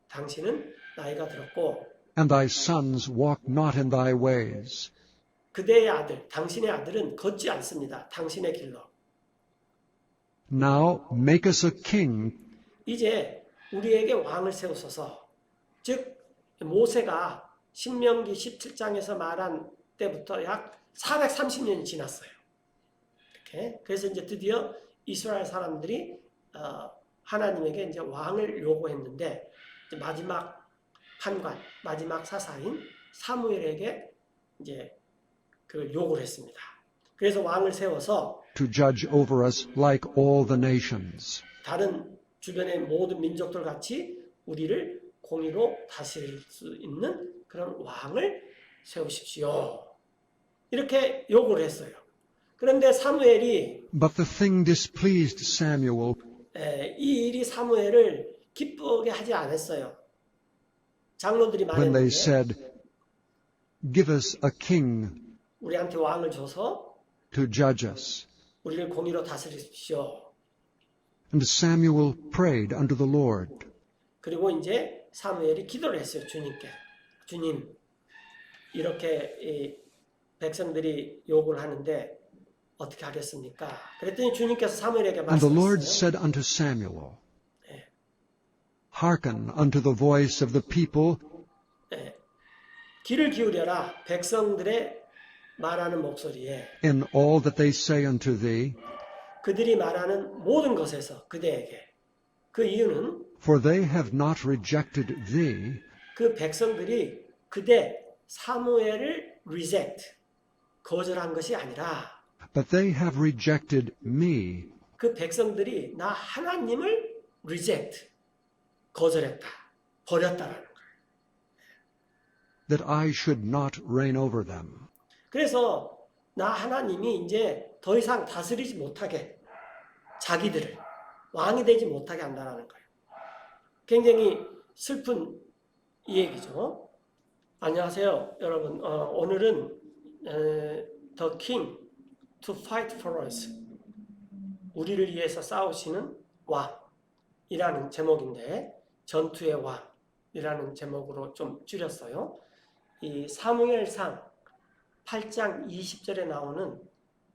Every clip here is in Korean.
당신은 나이가 들었고 and thy sons walk not in thy ways. 그대의 아들, 당신의 아들은 걷지 않습니다. 당신의 길로. Now make us a king 이제 우리에게 왕을 세우소서. 즉 모세가 신명기 17장에서 말한 때부터 약 430년이 지났어요. 이렇게. 그래서 이제 드디어 이스라엘 사람들이 하나님에게 이제 왕을 요구했는데 이제 마지막 판관, 마지막 사사인 사무엘에게 이제 그 요구를 했습니다. 그래서 왕을 세워서 to judge over us like all the nations. 다른 주변의 모든 민족들 같이 우리를 공의로 다스릴 수 있는 그런 왕을 세우십시오. 이렇게 요구를 했어요. 그런데 사무엘이 But the thing displeased Samuel 이 일이 사무엘을 기쁘게 하지 않았어요. 장로들이 when they 말했는데 said, give us a king 우리한테 왕을 줘서 to judge us. 우리를 공의로 다스리십시오. And Samuel prayed unto the Lord. 그리고 이제 사무엘이 기도를 했어요. 주님께. 주님, 이렇게 이 백성들이 요구를 하는데 어떻게 하겠습니까? 그랬더니 주님께서 사무엘에게 And the Lord 말씀하셨어요. said unto Samuel, hearken unto the voice of the people 귀를 기울여라. 백성들의 말하는 목소리에 in all that they say unto thee, 그들이 말하는 모든 것에서 그대에게. 그 이유는 for they have not rejected thee, 그 백성들이 그대 사무엘을 reject, 거절한 것이 아니라 but they have rejected me, 그 백성들이 나 하나님을 reject, 거절했다, 버렸다라는 거예요. that I should not reign over them. 그래서 나 하나님이 이제 더 이상 다스리지 못하게 자기들을 왕이 되지 못하게 한다는 거예요. 굉장히 슬픈 이 얘기죠. 안녕하세요, 여러분. 오늘은 The King to Fight for Us, 우리를 위해서 싸우시는 왕이라는 제목인데 전투의 왕이라는 제목으로 좀 줄였어요. 이 사무엘상 8장 20절에 나오는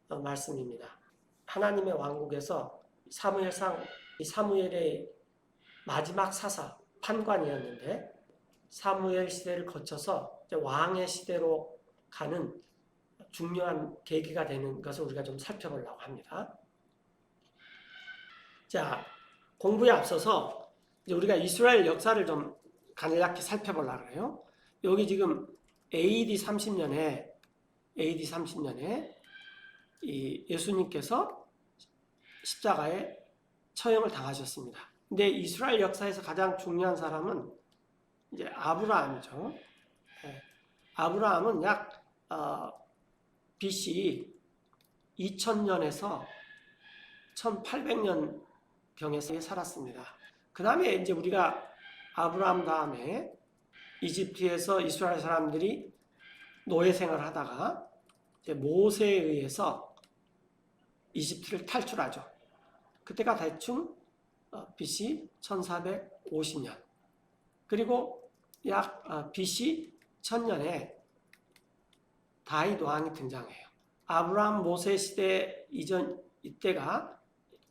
말씀입니다. 하나님의 왕국에서 사무엘상 이 사무엘의 마지막 사사 판관이었는데 사무엘 시대를 거쳐서 이제 왕의 시대로 가는 중요한 계기가 되는 것을 우리가 좀 살펴보려고 합니다. 자, 공부에 앞서서 이제 우리가 이스라엘 역사를 좀 간략히 살펴보려고 해요. 여기 지금 AD 30년에 이 예수님께서 십자가에 처형을 당하셨습니다. 근데 이스라엘 역사에서 가장 중요한 사람은 이제 아브라함이죠. 아브라함은 약 BC 2000년에서 1800년 경에 살았습니다. 그 다음에 이제 우리가 아브라함 다음에 이집트에서 이스라엘 사람들이 노예 생활을 하다가 이제 모세에 의해서 이집트를 탈출하죠. 그때가 대충 BC 1450년. 그리고 약 BC 1000년에 다윗 왕이 등장해요. 아브라함 모세 시대 이전 이때가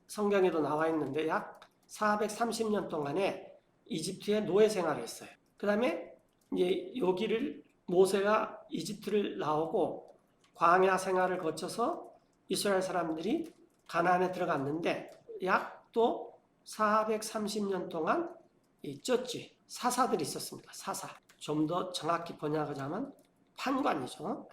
성경에도 나와 있는데 약 430년 동안에 이집트에 노예 생활을 했어요. 그 다음에 이제 여기를 모세가 이집트를 나오고 광야 생활을 거쳐서 이스라엘 사람들이 가나안에 들어갔는데 약 또 430년 동안 이 쩌지 사사들이 있었습니다. 사사. 좀 더 정확히 번역하자면 판관이죠.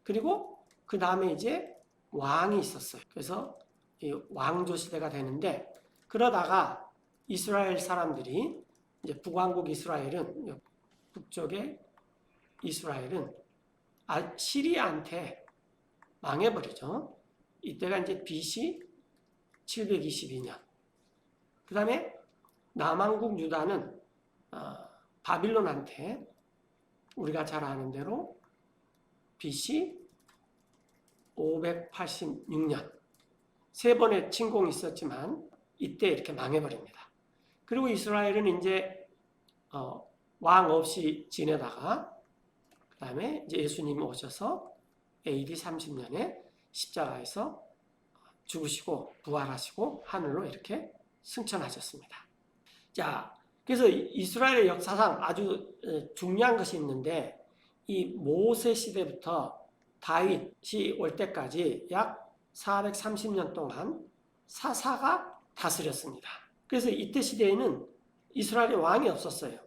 그리고 그 다음에 이제 왕이 있었어요. 그래서 이 왕조 시대가 되는데 그러다가 이스라엘 사람들이 이제 북왕국 이스라엘은 북쪽의 이스라엘은 시리아한테 망해버리죠. 이때가 이제 BC 722년. 그 다음에 남왕국 유다는 바빌론한테 우리가 잘 아는 대로 BC 586년 세 번의 침공이 있었지만 이때 이렇게 망해버립니다. 그리고 이스라엘은 이제 왕 없이 지내다가 그 다음에 이제 예수님이 오셔서 AD 30년에 십자가에서 죽으시고 부활하시고 하늘로 이렇게 승천하셨습니다. 자, 그래서 이스라엘의 역사상 아주 중요한 것이 있는데 이 모세 시대부터 다윗이 올 때까지 약 430년 동안 사사가 다스렸습니다. 그래서 이때 시대에는 이스라엘에 왕이 없었어요.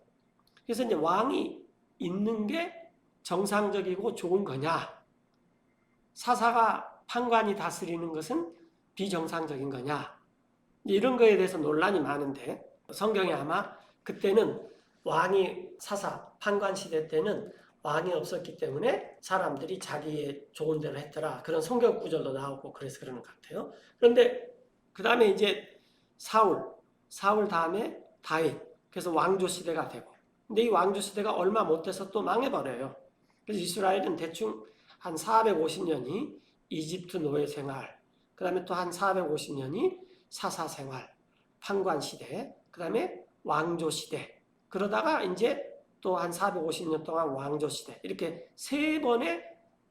그래서 이제 왕이 있는 게 정상적이고 좋은 거냐? 사사가 판관이 다스리는 것은 비정상적인 거냐? 이런 거에 대해서 논란이 많은데 성경에 아마 그때는 왕이 사사, 판관 시대 때는 왕이 없었기 때문에 사람들이 자기의 좋은 대로 했더라. 그런 성경 구절도 나오고 그래서 그러는 것 같아요. 그런데 그 다음에 이제 사울 다음에 다윗. 그래서 왕조 시대가 되고. 근데 이 왕조 시대가 얼마 못 돼서 또 망해버려요. 그래서 이스라엘은 대충 한 450년이 이집트 노예 생활, 그 다음에 또 한 450년이 사사 생활, 판관 시대, 그 다음에 왕조 시대. 그러다가 이제 또 한 450년 동안 왕조 시대. 이렇게 세 번의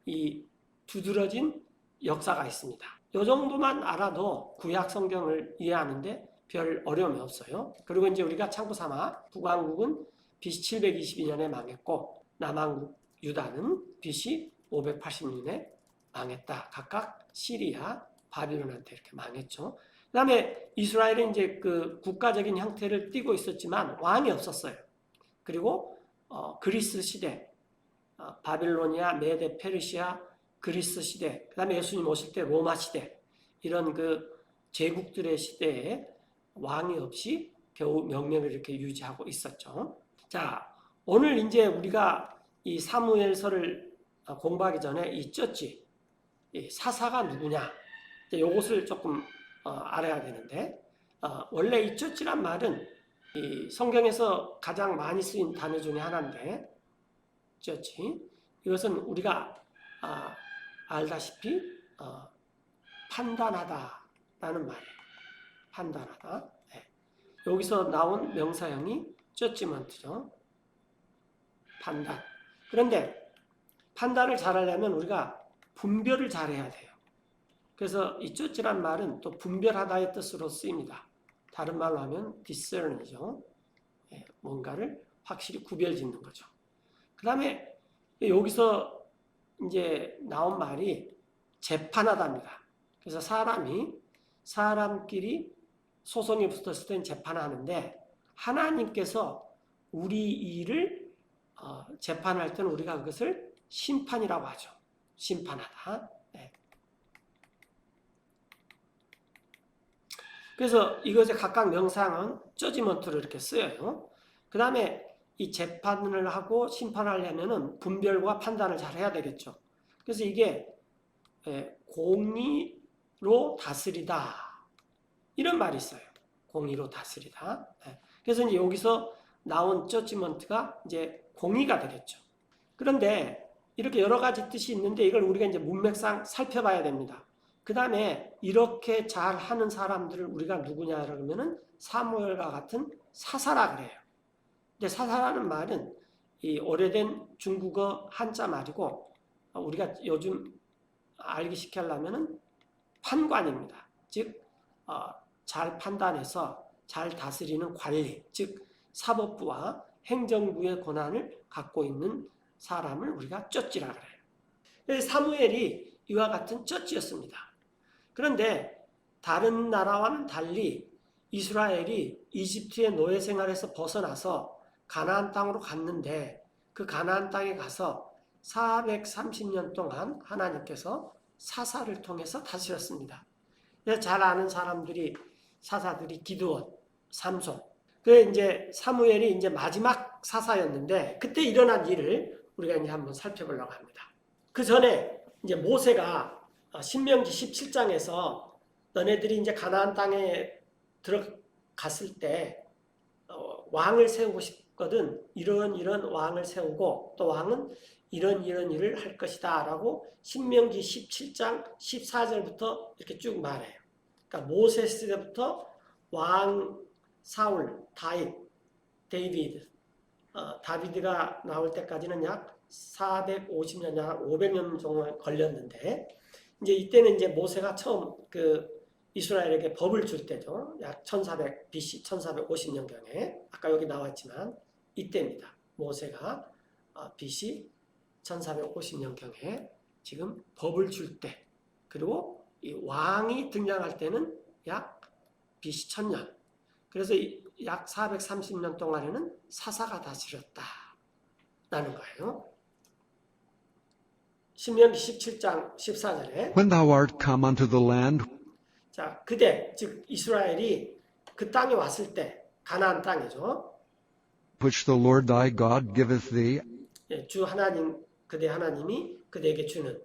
이 두드러진 역사가 있습니다. 이 정도만 알아도 구약 성경을 이해하는데 별 어려움이 없어요. 그리고 이제 우리가 참고 삼아 북왕국은 BC 722년에 망했고 남왕국 유다는 BC 586년에 망했다. 각각 시리아, 바빌론한테 이렇게 망했죠. 그 다음에 이스라엘은 이제 그 국가적인 형태를 띠고 있었지만 왕이 없었어요. 그리고 그리스 시대, 바빌로니아, 메데, 페르시아, 그리스 시대, 그 다음에 예수님 오실 때 로마 시대, 이런 그 제국들의 시대에 왕이 없이 겨우 명령을 이렇게 유지하고 있었죠. 자, 오늘 이제 우리가 이 사무엘서를 공부하기 전에 이 쩌지, 이 사사가 누구냐, 이것을 조금 알아야 되는데, 원래 이 쩌지란 말은 이 성경에서 가장 많이 쓰인 단어 중에 하나인데, 쩌지, 이것은 우리가 알다시피 판단하다라는 말이에요. 판단하다. 네. 여기서 나온 명사형이 저지먼트죠. 판단. 그런데 판단을 잘하려면 우리가 분별을 잘해야 돼요. 그래서 이 저지란 말은 또 분별하다의 뜻으로 쓰입니다. 다른 말로 하면 discern이죠. 네. 뭔가를 확실히 구별짓는 거죠. 그 다음에 여기서 이제 나온 말이 재판하다입니다. 그래서 사람끼리 소송이 붙었을 땐 재판하는데 하나님께서 우리 일을 재판할 때는 우리가 그것을 심판이라고 하죠. 심판하다. 네. 그래서 이것의 각각 명상은 저지먼트로 이렇게 쓰여요. 그 다음에 이 재판을 하고 심판하려면은 분별과 판단을 잘 해야 되겠죠. 그래서 이게 공의로 다스리다. 이런 말이 있어요. 공의로 다스리다. 그래서 이제 여기서 나온 저지먼트가 이제 공의가 되겠죠. 그런데 이렇게 여러 가지 뜻이 있는데 이걸 우리가 이제 문맥상 살펴봐야 됩니다. 그 다음에 이렇게 잘 하는 사람들을 우리가 누구냐 그러면은 사무엘과 같은 사사라 그래요. 근데 사사라는 말은 이 오래된 중국어 한자 말이고 우리가 요즘 알기 쉽게 하려면은 판관입니다. 즉 잘 판단해서 잘 다스리는 관리, 즉 사법부와 행정부의 권한을 갖고 있는 사람을 우리가 쩌지라 그래요. 사무엘이 이와 같은 쩌지였습니다. 그런데 다른 나라와는 달리 이스라엘이 이집트의 노예 생활에서 벗어나서 가나안 땅으로 갔는데 그 가나안 땅에 가서 430년 동안 하나님께서 사사를 통해서 다스렸습니다. 잘 아는 사사들이 기드온, 삼손. 그래 이제 사무엘이 이제 마지막 사사였는데 그때 일어난 일을 우리가 이제 한번 살펴보려고 합니다. 그 전에 이제 모세가 신명기 17장에서 너네들이 이제 가나안 땅에 들어갔을 때 왕을 세우고 싶거든. 이런 왕을 세우고 또 왕은 이런 일을 할 것이다 라고 신명기 17장 14절부터 이렇게 쭉 말해요. 그러니까 모세 시대부터 왕 사울, 다윗, 데이비드 다비드가 나올 때까지는 약 450년, 약 500년 정도 걸렸는데 이제 이때는 이제 모세가 처음 그 이스라엘에게 법을 줄 때죠. 약 1400 BC 1450년경에 아까 여기 나왔지만 이때입니다. 모세가 BC 1450년경에 지금 법을 줄 때, 그리고 이 왕이 등장할 때는 약 BC 1000년. 그래서 약 430년 동안에는 사사가 다스렸다라는 거예요. 신명기 17장 14절에 When thou art come unto the land 자, 그때 즉 이스라엘이 그 땅에 왔을 때 가나안 땅이죠. which the Lord thy God giveth thee, 예, 주 하나님 그대 하나님이 그대에게 주는,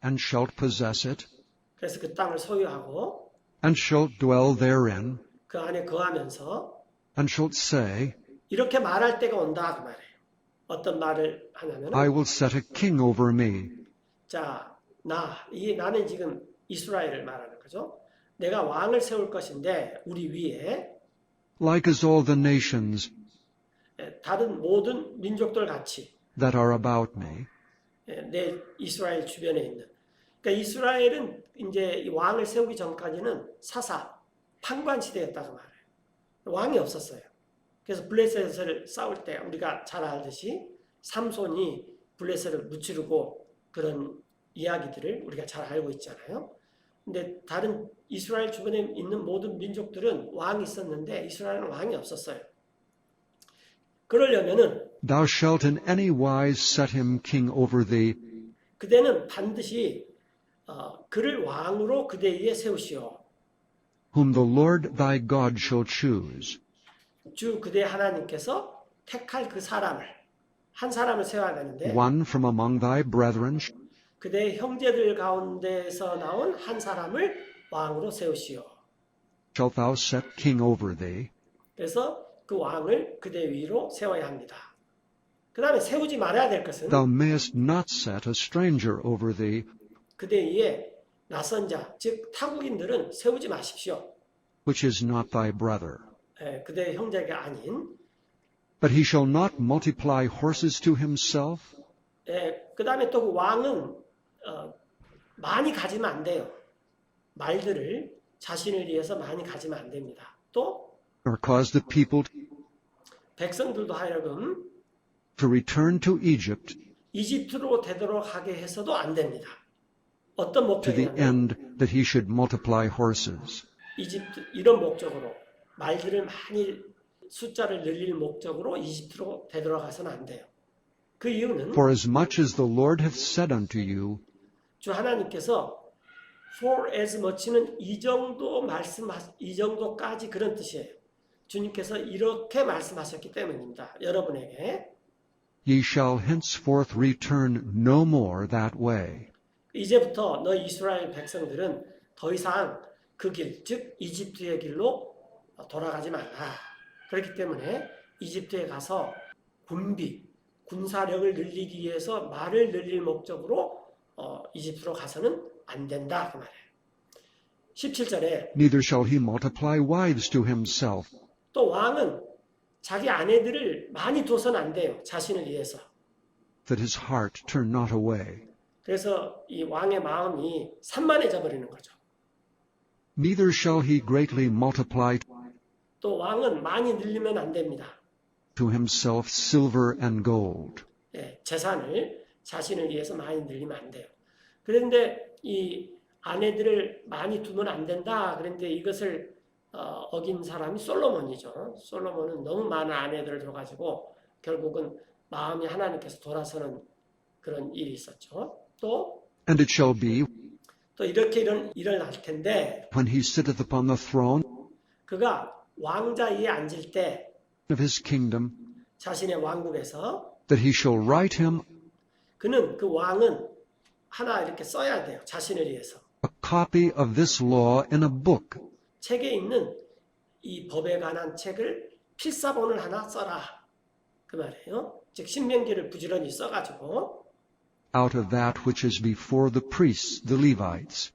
and shalt possess it, 그래서 그 땅을 소유하고 and shalt dwell therein, 그 안에 거하면서 and shalt say, 이렇게 말할 때가 온다 그 말이에요. 어떤 말을 I 하냐면 will set a king over me, 자, 나는 지금 이스라엘을 말하는 거죠. 내가 왕을 세울 것인데 우리 위에 like as all the nations 다른 모든 민족들 같이 that are about me. 내 이스라엘 주변에 있는. 그러니까 이스라엘은 이제 이 왕을 세우기 전까지는 사사, 판관 시대였다고 말해요. 왕이 없었어요. 그래서 블레셋을 싸울 때 우리가 잘 알듯이 삼손이 블레셋을 무찌르고 그런 이야기들을 우리가 잘 알고 있잖아요. 근데 다른 이스라엘 주변에 있는 모든 민족들은 왕이 있었는데 이스라엘은 왕이 없었어요. 그러려면은 Thou shalt in any wise set him king over thee, 그대는 반드시 그를 왕으로 그대 위에 세우시오. whom the Lord thy God shall choose. 주 그대 하나님께서 택할 그 사람을, 한 사람을 세워야 되는데 One from among thy brethren 그대 형제들 가운데서 나온 한 사람을 왕으로 세우시오. shalt thou set king over thee. 그래서 그 왕을 그대 위로 세워야 합니다. 그 다음에 세우지 말아야 될 것은 Thou mayest not set a stranger over thee, 그대 위에 낯선 자, 즉 타국인들은 세우지 마십시오. which is not thy brother. 그대 형제가 아닌. But he shall not multiply horses to himself, 그 다음에 또 그 왕은 많이 가지면 안 돼요. 말들을 자신을 위해서 많이 가지면 안 됩니다. 또 nor cause the people 백성들도 하여금 to return to Egypt 이집트로 되돌아가게 해서도 안 됩니다. 어떤 to the 목적이냐면 end that he should multiply horses. 이집트 이런 목적으로 말들을 많이 숫자를 늘릴 목적으로 이집트로 되돌아가서는 안 돼요. 그 이유는 For as much as the Lord hath said unto you, 주 하나님께서 for as much는 이 정도까지 그런 뜻이에요. 주님께서 이렇게 말씀하셨기 때문입니다. 여러분에게 ye shall henceforth return no more that way. 이제부터 너 이스라엘 백성들은 더 이상 그 길, 즉 이집트의 길로 돌아가지 말라. 그렇기 때문에 이집트에 가서 군사력을 늘리기 위해서 말을 늘릴 목적으로 이집트로 가서는 안 된다 그 말이에요. 17절에 Neither shall he multiply wives to himself, 또 왕은 자기 아내들을 많이 둬서는 안 돼요. 자신을 위해서. that his heart turn not away. 그래서 이 왕의 마음이 산만해져 버리는 거죠. Neither shall he greatly multiply 또 왕은 많이 늘리면 안 됩니다. to himself silver and gold. 재산을 자신을 위해서 많이 늘리면 안 돼요. 그런데 이 아내들을 많이 두면 안 된다. 그런데 이것을 어긴 사람이 솔로몬이죠. 솔로몬은 너무 많은 아내들을 줘가지고 결국은 마음이 하나님께서 돌아서는 그런 일이 있었죠. 또 And it shall be, 이렇게 일어날 텐데 when he sitteth upon the throne 그가 왕자 위에 앉을 때 of his kingdom, 자신의 왕국에서 that he shall write him 그는 그 왕은 하나 이렇게 써야 돼요. 자신을 위해서. a copy of this law in a book, 책에 있는 이 법에 관한 책을 필사본을 하나 써라. 그 말이에요. 즉 신명기를 부지런히 써가지고 out of that which is before the priests, the Levites,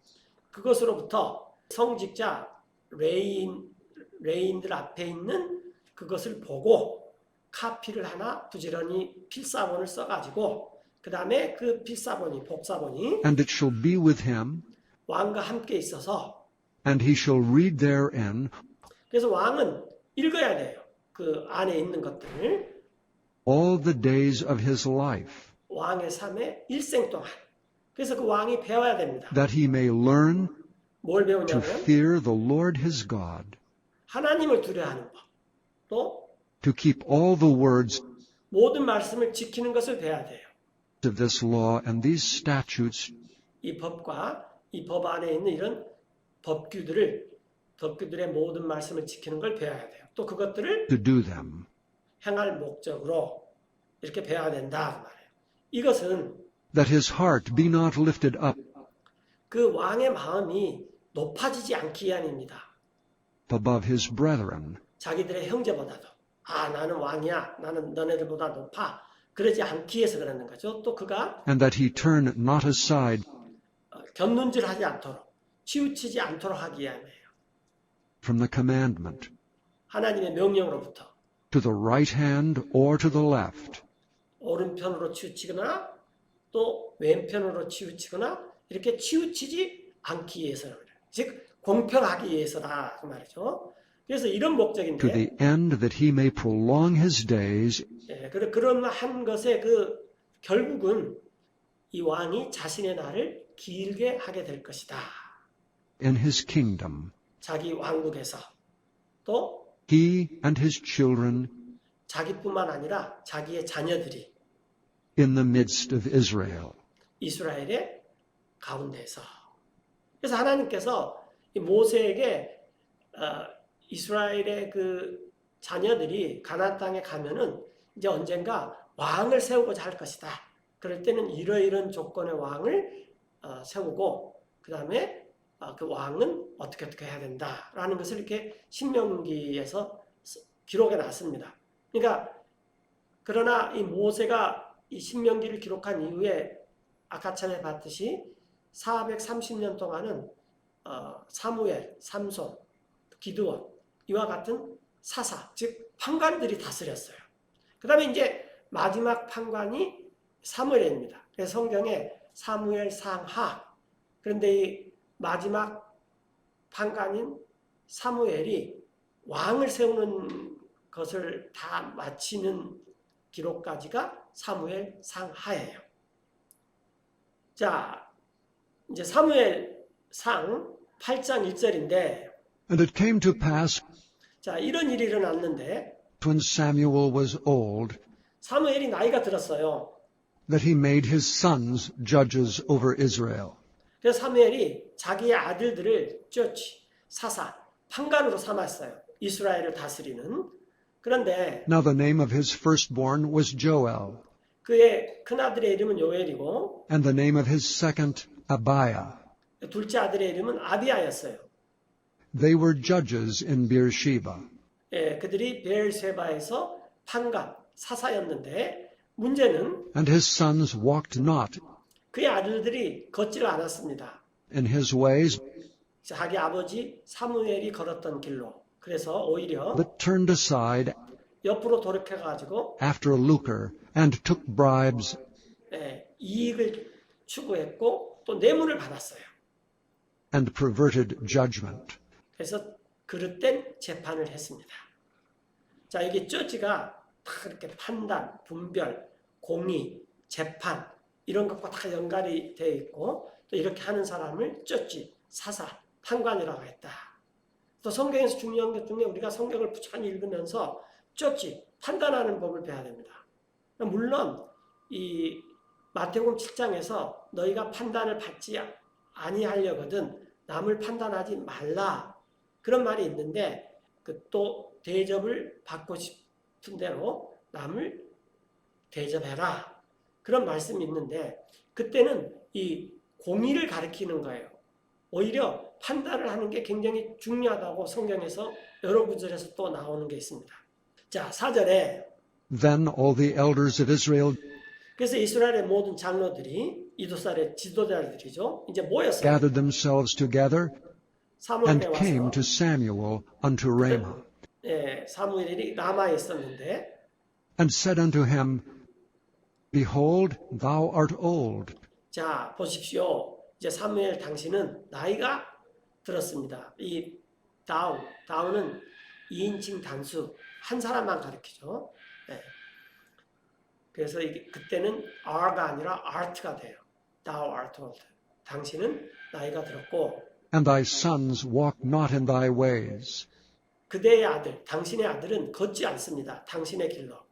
그것으로부터 성직자 레인들 앞에 있는 그것을 보고 카피를 하나 부지런히 필사본을 써가지고 그 다음에 그 필사본이 복사본이 and it shall be with him, 왕과 함께 있어서 and he shall read therein 그래서 왕은 읽어야 돼요. 그 안에 있는 것들을 all the days of his life, 왕의 삶의 일생 동안. 그래서 그 왕이 배워야 됩니다. that he may learn 뭘 to 배우냐면 fear the Lord his God, 하나님을 두려워하는 법. 또 to keep all the words 모든 말씀을 지키는 것을 배워야 돼요. of this law and these statutes, 이 법과 이 법 안에 있는 이런 법규들의 모든 말씀을 지키는 걸 배워야 돼요. 또 그것들을 to do them, 행할 목적으로 이렇게 배워야 된다 그 말이에요. 이것은 that his heart be not lifted up 그 왕의 마음이 높아지지 않기 위함입니다. above his brethren, 자기들의 형제보다도 나는 왕이야. 나는 너네들보다 높아. 그러지 않기 위해서 그러는 거죠. 또 그가 and that he turn not aside 곁눈질하지 않도록 치우치지 않도록 하기 위함이에요. from the commandment, 하나님의 명령으로부터 to the right hand or to the left, 오른편으로 치우치거나 또 왼편으로 치우치거나 이렇게 치우치지 않기 위해서는 즉 공평하기 위해서다 그 말이죠. 그래서 이런 to 목적인데 the end that he may prolong his days 그러한 것의 그 결국은 이 왕이 자신의 날을 길게 하게 될 것이다. in his kingdom, 자기 왕국에서 또 he and his children 자기뿐만 아니라 자기의 자녀들이 in the midst of Israel. 이스라엘의 가운데서. 그래서 하나님께서 이 모세에게 이스라엘의 그 자녀들이 가나안 땅에 가면은 이제 언젠가 왕을 세우고자 할 것이다. 그럴 때는 이러이런 조건의 왕을 세우고 그 다음에 그 왕은 어떻게 해야 된다라는 것을 이렇게 신명기에서 기록해 놨습니다. 그러니까 그러나 이 모세가 이 신명기를 기록한 이후에 아까 전에 봤듯이 430년 동안은 사무엘, 삼손, 기드온 이와 같은 사사, 즉 판관들이 다스렸어요. 그 다음에 이제 마지막 판관이 사무엘입니다. 그래서 성경에 사무엘 상하, 그런데 이 마지막 판관인 사무엘이 왕을 세우는 것을 다 마치는 기록까지가 사무엘 상하예요. 자, 이제 사무엘 상 8장 1절인데 And it came to pass 자, 이런 일이 일어났는데 when Samuel was old 사무엘이 나이가 들었어요. that he made his sons judges over Israel. 그래서 사무엘이 자기의 아들들을 저치, 사사, 판관으로 삼았어요. 이스라엘을 다스리는. 그런데 Now the name of his firstborn was Joel, 그의 큰아들의 이름은 요엘이고 and the name of his second Abiah. 둘째 아들의 이름은 아비아였어요. They were judges in Beersheba. 예, 그들이 베엘세바에서 판관, 사사였는데 문제는 And his sons walked not 그의 아들들이 걷지를 않았습니다. in his ways, 자기 아버지 사무엘이 걸었던 길로. 그래서 오히려 but turned aside 옆으로 돌이켜가지고 after lucre and took bribes 이익을 추구했고 또 뇌물을 받았어요. and perverted judgment. 그래서 그릇된 재판을 했습니다. 자, 이게 저지가 다 이렇게 판단, 분별, 공의, 재판 이런 것과 다 연관이 되어 있고 또 이렇게 하는 사람을 저지, 사사, 판관이라고 했다. 또 성경에서 중요한 것 중에 우리가 성경을 부지런히 읽으면서 저지, 판단하는 법을 배워야 됩니다. 물론 이 마태복음 7장에서 너희가 판단을 받지 아니하려거든 남을 판단하지 말라 그런 말이 있는데 또 대접을 받고 싶은 대로 남을 대접해라 그런 말씀이 있는데 그때는 이 공의를 가리키는 거예요. 오히려 판단을 하는 게 굉장히 중요하다고 성경에서 여러 구절에서 또 나오는 게 있습니다. 자, 4절에 Then all the elders of Israel 그래서 이스라엘의 모든 장로들이 이스라엘의 지도자들이죠. 이제 모였어요. gathered themselves together 사무엘에 and came 와서 to Samuel unto Ramah. 사무엘이 라마에 있었는데 and said unto him, Behold, thou art old, 자, 보십시오. 이제 사무엘 당신은 나이가 들었습니다. 이 다우는 2인칭 단수, 한 사람만 가리키죠. 네. 그래서 그때는 are가 아니라 art가 돼요. Thou art old. 당신은 나이가 들었고, and thy sons walk not in thy ways. 그대의 아들, 당신의 아들은 걷지 않습니다. 당신의 길로.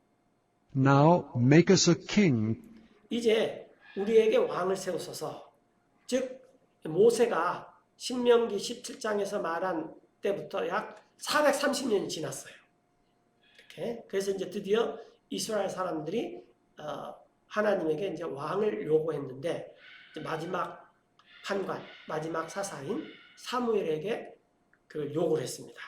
Now make us a king 이제 우리에게 왕을 세우소서. 즉 모세가 신명기 17장에서 말한 때부터 약 430년이 지났어요. 이렇게. 그래서 이제 드디어 이스라엘 사람들이 하나님에게 이제 왕을 요구했는데 이제 마지막 판관, 마지막 사사인 사무엘에게 그걸 요구를 했습니다.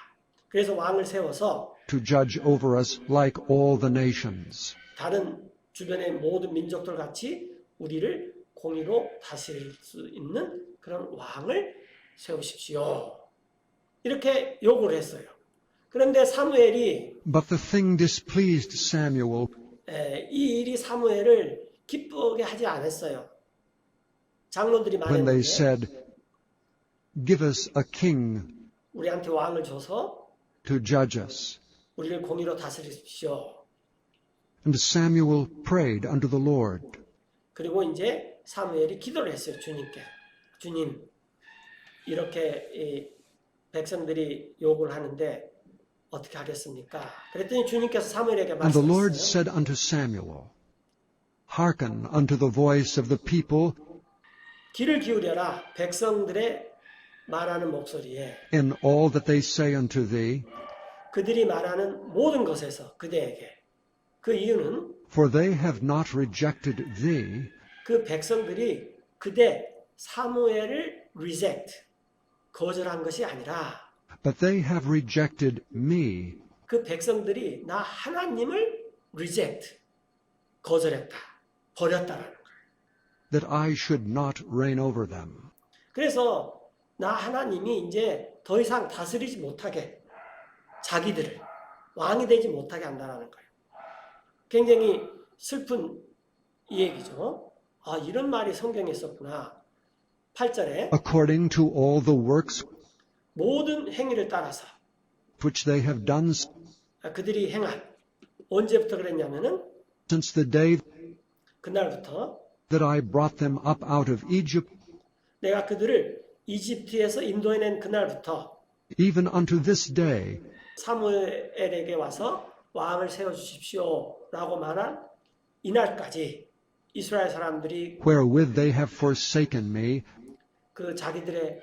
그래서 왕을 세워서 to judge over us like all the nations. 다른 주변의 모든 민족들 같이 우리를 공의로 다스릴 수 있는 그런 왕을 세우십시오. 이렇게 요구를 했어요. 그런데 사무엘이 But the thing displeased Samuel, 이 일이 사무엘을 기쁘게 하지 않았어요. 장로들이 when they 말했는데 said, Give us a king 우리한테 왕을 줘서 to judge us. 우리를 공의로 다스리십시오. And Samuel prayed unto the Lord. 그리고 이제 사무엘이 기도를 했어요. 주님께. 주님, 이렇게 이 백성들이 요구를 하는데 어떻게 하겠습니까? 그랬더니 주님께서 사무엘에게 And the Lord 말씀하셨어요. said unto Samuel, Hearken unto the voice of the people 귀를 기울여라. 백성들의 말하는 목소리에 in all that they say unto thee, 그들이 말하는 모든 것에서 그대에게. 그 이유는 for they have not rejected thee, 그 백성들이 그대 사무엘을 reject, 거절한 것이 아니라 but they have rejected me, 그 백성들이 나 하나님을 reject, 거절했다, 버렸다라는 거예요. that I should not reign over them. 그래서 나 하나님이 이제 더 이상 다스리지 못하게 자기들을 왕이 되지 못하게 한다는 거예요. 굉장히 슬픈 이 얘기죠. 아, 이런 말이 성경에 있었구나. 8절에 According to all the works 모든 행위를 따라서 which they have done 그들이 행한 언제부터 그랬냐면은 since the day 그날부터 that I brought them up out of Egypt, 내가 그들을 이집트에서 인도해낸 그날부터 even unto this day, 사무엘에게 와서 왕을 세워주십시오 라고 말한 이날까지 이스라엘 사람들이 wherewith they have forsaken me, 그 자기들의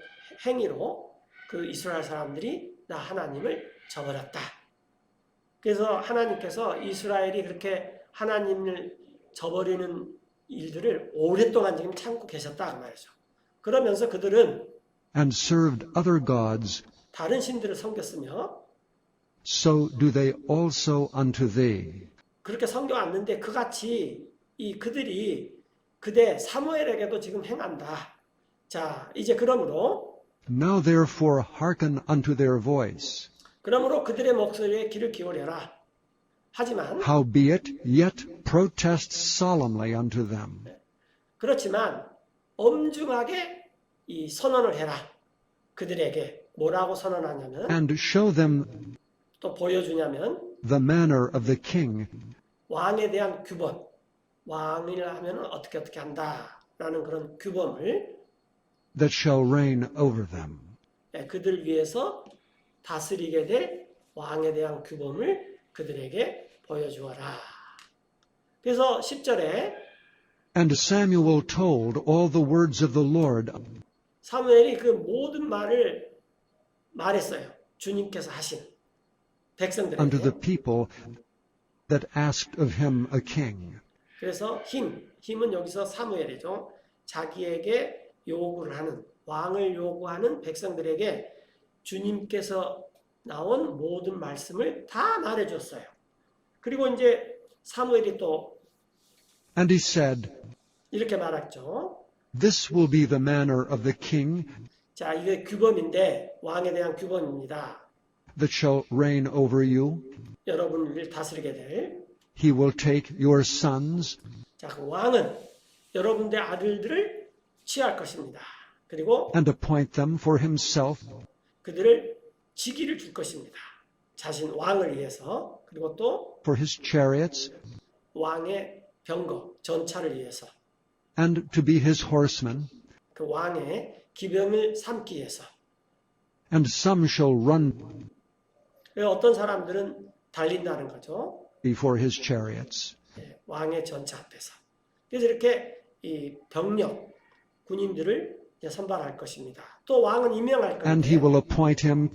행위로 그 이스라엘 사람들이 나 하나님을 저버렸다. 그래서 하나님께서 이스라엘이 그렇게 하나님을 저버리는 일들을 오랫동안 지금 참고 계셨다 그 말이죠. 그러면서 그들은 and served other gods, 다른 신들을 섬겼으며 so do they also unto thee. 그렇게 섬겨왔는데 그같이 그들이 그대 사무엘에게도 지금 행한다. 자, 이제 그러므로 Now therefore hearken unto their voice. 그들의 목소리에 귀를 기울여라. 하지만 Howbeit yet protest solemnly unto them, 그렇지만 엄중하게 이 선언을 해라. 그들에게 뭐라고 선언하냐면 and show them 또 보여주냐면 the manner of the king, 왕에 대한 규범. 왕을 하면 어떻게 한다라는 그런 규범을 that shall reign over them. 그들 위해서 다스리게 될 왕에 대한 규범을 그들에게 보여주어라. 그래서 10절에 And Samuel told all the words of the Lord 사무엘이 그 모든 말을 말했어요. 주님께서 하신 unto the 백성들에게. people that asked of him a king. 그래서 힘은 여기서 사무엘이죠. 자기에게 요구를 하는, 왕을 요구하는 백성들에게 주님께서 나온 모든 말씀을 다 말해줬어요. 그리고 이제 사무엘이 또 And he said, 이렇게 말했죠. This will be the manner of the king 자, 이게 규범인데 왕에 대한 규범입니다. that shall reign over you. 여러분을 다스리게 될 He will take your sons, 자, 그 왕은 여러분의 아들들을 취할 것입니다. 그리고 and appoint them for himself, 그들을 직위를 줄 것입니다. 자신 왕을 위해서, 그리고 또 for his chariots, 왕의 병거, 전차를 위해서, and to be his horsemen. 그 왕의 기병을 삼기 위해서. And some shall run 어떤 사람들은 달린다는 거죠. before his chariots. 왕의 전차 앞에서. 그래서 이렇게 이 병력, 군인들을 이제 선발할 것입니다. 또 왕은 임명할 And he 건데 will appoint him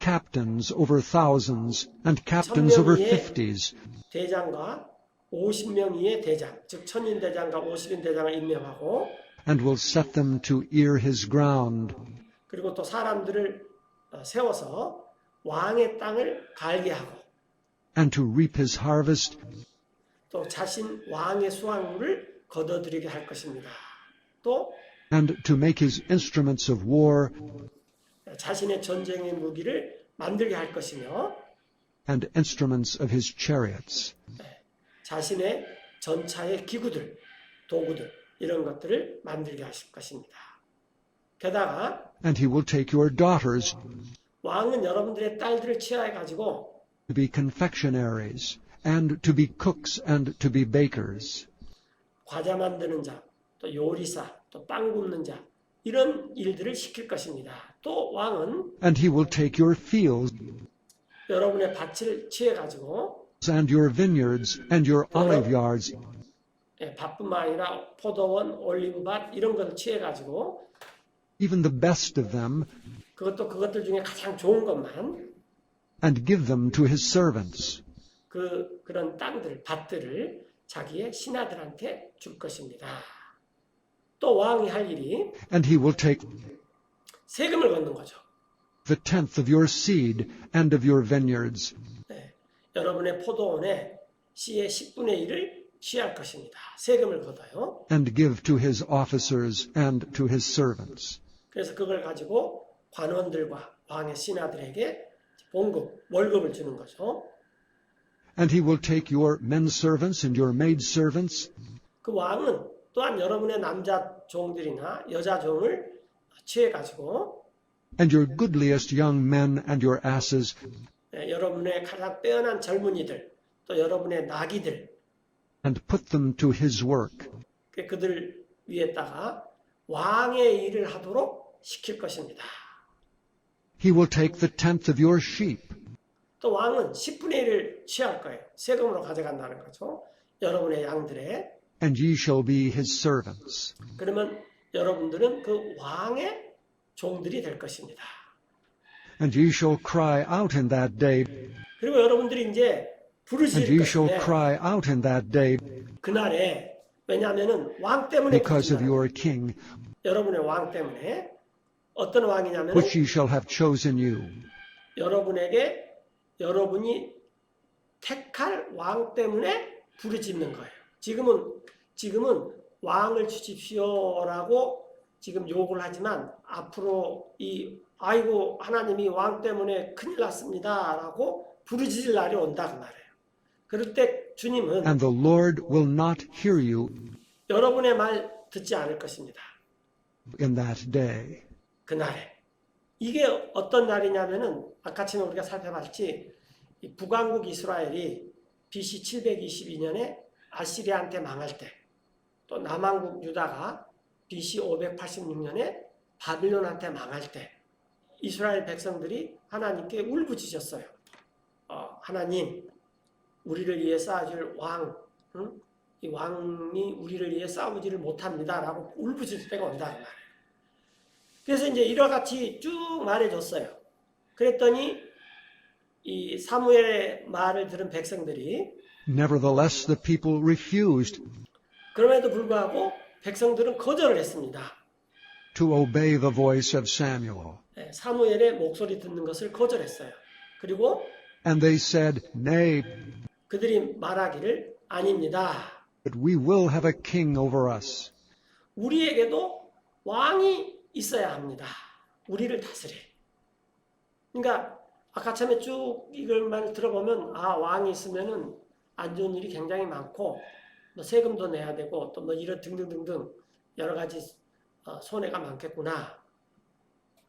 captains over thousands and captains over fifties, 대장과 50명 이의 대장, 즉 천인 대장과 50인 대장을 임명하고 and will set them to ear his ground, 그리고 또 사람들을 세워서 왕의 땅을 갈게 하고 and to reap his harvest, 또 자신 왕의 수확물을 거둬들이게 할 것입니다. 또 and to make his instruments of war 자신의 전쟁의 무기를 만들게 할 것이며 and instruments of his chariots. 자신의 전차의 기구들, 도구들 이런 것들을 만들게 하실 것입니다. 게다가 And he will take your daughters 왕은 여러분들의 딸들을 취하해 가지고 to be confectionaries, and to be cooks, and to be bakers. 과자 만드는 자, 또 요리사, 또 빵 굽는 자 이런 일들을 시킬 것입니다. 또 왕은 And he will take your fields 여러분의 밭을 취해 가지고 and your vineyards and your olive yards, 밭뿐만 아니라 포도원, 올리브밭 이런 것을 취해 가지고 even the best of them, 그것들 중에 가장 좋은 것만 and give them to his servants. 그런 땅들, 밭들을 자기의 신하들한테 줄 것입니다. 또 왕이 할 일이 And he will take 세금을 걷는 거죠. the tenth of your seed and of your vineyards, 여러분의 포도원에 씨의 10분의 1을 취할 것입니다. 세금을 걷어요. and give to his officers and to his servants. 그래서 그걸 가지고 관원들과 왕의 신하들에게 봉급, 월급을 주는 거죠. And he will take your men servants and your maid servants, 그 왕은 또한 여러분의 남자 종들이나 여자 종을 취해 가지고 and your goodliest young men and your asses, 여러분의 가장 빼어난 젊은이들, 또 여러분의 나귀들, and put them to his work. 그들 위에다가 왕의 일을 하도록 시킬 것입니다. He will take the tenth of your sheep, 또 왕은 10분의 1을 취할 거예요. 세금으로 가져간다는 거죠. 여러분의 양들의. and ye shall be his servants. 그러면 여러분들은 그 왕의 종들이 될 것입니다. And ye shall cry out in that day, 그리고 여러분들이 이제 and 부르실 ye shall 것인데 cry out in that day 그날에 왜냐하면은 왕 때문에 because of 부르신다는 your king, 여러분의 왕 때문에 어떤 왕이냐면 which ye shall have chosen you. 여러분에게 여러분이 택할 왕 때문에 부르짖는 거예요. 지금은 왕을 주십시오라고 지금 욕을 하지만 앞으로 아이고 하나님이 왕 때문에 큰일 났습니다라고 부르짖을 날이 온다 그 말이에요. 그럴 때 주님은 And the Lord will not hear you 여러분의 말 듣지 않을 것입니다. in that day. 그날에. 이게 어떤 날이냐면은 아까 전에 우리가 살펴봤지 이 북왕국 이스라엘이 BC 722년에 아시리아한테 망할 때, 또 남왕국 유다가 BC 586년에 바빌론한테 망할 때 이스라엘 백성들이 하나님께 울부짖었어요. 하나님, 우리를 위해 쌓아줄 왕, 이 왕이 우리를 위해 싸우지를 못합니다라고 울부짖을 때가 온다 그 말이에요. 그래서 이제 이와 같이 쭉 말해줬어요. 그랬더니 이 사무엘의 말을 들은 백성들이 Nevertheless, the people refused 그럼에도 불구하고 백성들은 거절을 했습니다. to obey the voice of Samuel. 사무엘의 목소리 듣는 것을 거절했어요. 그리고 And they said, Nay, 그들이 말하기를 아닙니다. but we will have a king over us. 우리에게도 왕이 있어야 합니다. 우리를 다스릴. 그러니까 아까 처음에 쭉 이걸 말 들어보면 왕이 있으면은 안 좋은 일이 굉장히 많고 뭐 세금도 내야 되고 또 뭐 이런 등등등등 여러 가지 손해가 많겠구나.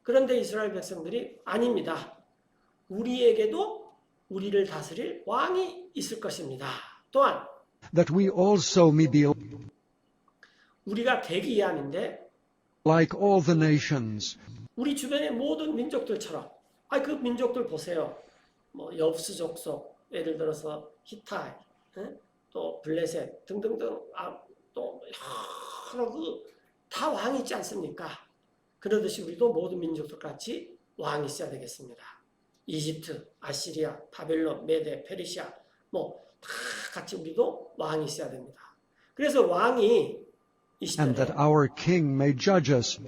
그런데 이스라엘 백성들이 아닙니다. 우리에게도 우리를 다스릴 왕이 있을 것입니다. 또한 that we also may be 우리가 대기이함인데 like all the nations, 우리 주변의 모든 민족들처럼 그 민족들 보세요. 뭐 여부스 족속 예를 들어서 히타이 또 블레셋 등등등 또 여러 다 왕이 있지 않습니까? 그러듯이 우리도 모든 민족들 같이 왕이 있어야 되겠습니다. 이집트, 아시리아, 바벨론, 메데, 페르시아 뭐 다 같이 우리도 왕이 있어야 됩니다. 그래서 왕이 이 and 시대에 that our king may judge us.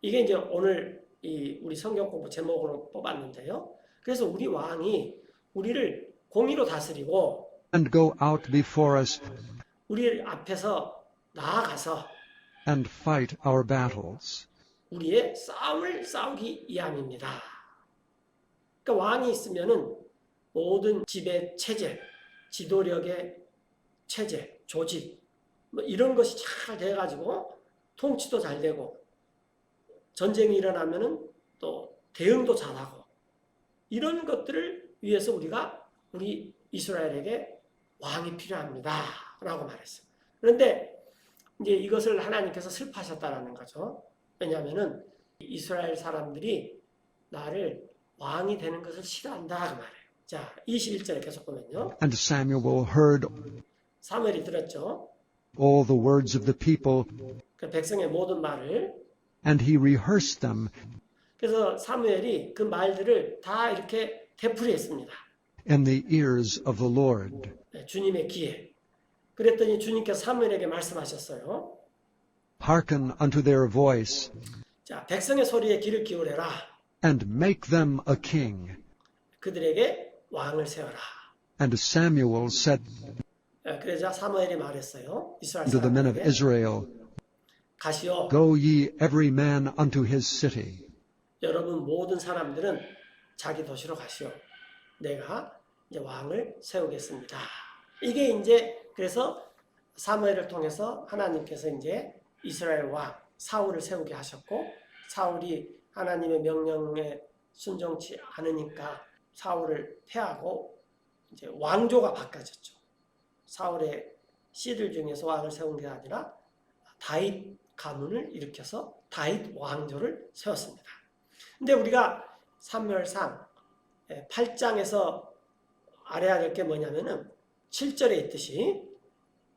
이게 이제 오늘 우리 성경 공부 제목으로 뽑았는데요. 그래서 우리 왕이 우리를 공의로 다스리고 And go out before us 우리 앞에서 나아가서 and fight our battles. 우리의 싸움을 싸우기 위함입니다. 그러니까 왕이 있으면은 모든 지배 체제, 지도력의 체제, 조직 뭐 이런 것이 잘 돼가지고 통치도 잘 되고 전쟁이 일어나면은 또 대응도 잘하고 이런 것들을 위해서 우리 이스라엘에게 왕이 필요합니다라고 말했어요. 그런데 이제 이것을 하나님께서 슬퍼하셨다라는 거죠. 왜냐하면은 이스라엘 사람들이 나를 왕이 되는 것을 싫어한다 그 말이에요. 자, 21절에 계속 보면요. And Samuel heard 사무엘이 들었죠. all the words of the people, 그 백성의 모든 말을. and he rehearsed them 그래서 사무엘이 그 말들을 다 이렇게 되풀이했습니다. in the ears of the Lord. 주님의 귀에. 그랬더니 주님께서 사무엘에게 말씀하셨어요. Hearken unto their voice, 자, 백성의 소리에 귀를 기울여라. and make them a king. 그들에게 왕을 세워라. And Samuel said 그러자 사무엘이 말했어요. 이스라엘 unto the men of 사람들에게 Israel, 가시오. Go ye every man unto his city. 여러분 모든 사람들은 자기 도시로 가시오. 내가 이제 왕을 세우겠습니다. 이게 이제 그래서 사무엘을 통해서 하나님께서 이제 이스라엘 왕 사울을 세우게 하셨고 사울이 하나님의 명령에 순종치 않으니까 사울을 패하고 이제 왕조가 바꿔졌죠. 사울의 씨들 중에서 왕을 세운 게 아니라 다윗 가문을 일으켜서 다윗 왕조를 세웠습니다. 근데 우리가 사무엘상 8장에서 알아야 될 게 뭐냐면은 7절에 있듯이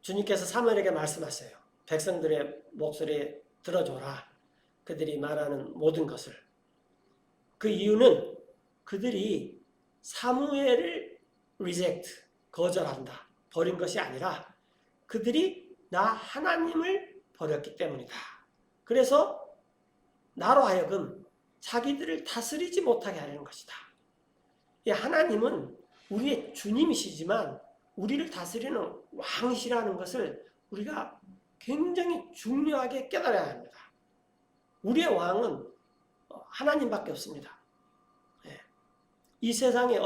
주님께서 사무엘에게 말씀하세요. 백성들의 목소리 들어줘라. 그들이 말하는 모든 것을. 그 이유는 그들이 사무엘을 reject, 거절한다. 버린 것이 아니라 그들이 나 하나님을 버렸기 때문이다. 그래서 나로 하여금 자기들을 다스리지 못하게 하려는 것이다. 이 하나님은 우리의 주님이시지만 우리를 다스리는 왕이시라는 것을 우리가 굉장히 중요하게 깨달아야 합니다. 우리의 왕은 하나님밖에 없습니다. 이 세상에